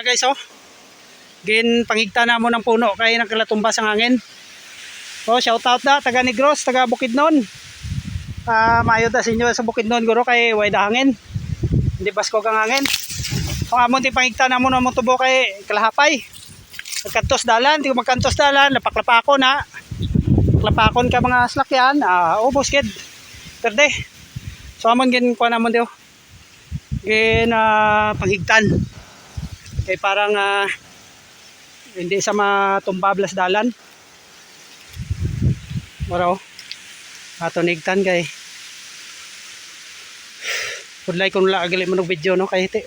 mga guys oh. Gin pangigta na mo ng puno kay nagkalatumbas ang hangin. So shout out na taga Negros, taga Bukidnon. Maayo ta sa inyo sa Bukidnon guro kay way da hangin. Hindi basko kang hangin. Kung amon ti pangigta na mo na mo tubo kay kalahapay. Magkantos dalan, di ko magkantos dalan, lapak-lapakon na. Lapakon ka mga slakyan, ubos kid. Perde. So amon gin kuha namon dio. Gin panghigtan. Kay parang hindi sa matumbablas dalan. Maraw. Ato nigtan kay. Pudlay kun la agali mo video no kay hiti.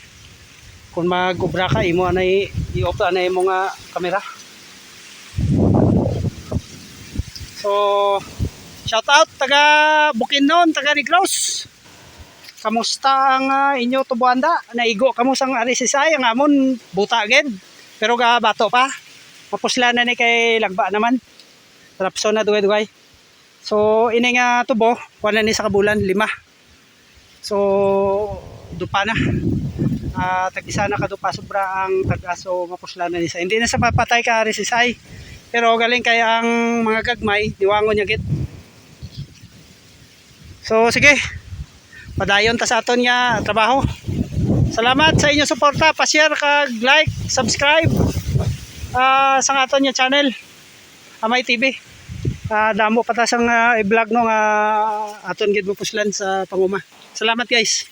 Kung mag-ubra ka imo anay i-off anay mo nga kamera. So shout out taga Bukidnon, taga Negros. Kamusta ang inyo tubuanda? Naigo kamo sang arisisay ang amon buta gid. Pero ga bato pa. Mapusla na ni kay lagba naman. Trapso na dugay-dugay. So ini nga tubo, wala ni sa kabulan 5. So dupa na. Tag-isa na kadupa sobra ang tag-aso mapusla na ni sa. Hindi na sa papatay ka arisisay. Pero galing kay ang mga gagmay, diwangon niya gid. So sige. Padayon ta sa aton nga trabaho. Salamat sa inyong suporta, pa-share kag like, subscribe sa aton nga channel. Amay TV. Damo pa ta sang i-vlog no nga aton gid mapuslan sa panguma. Salamat guys.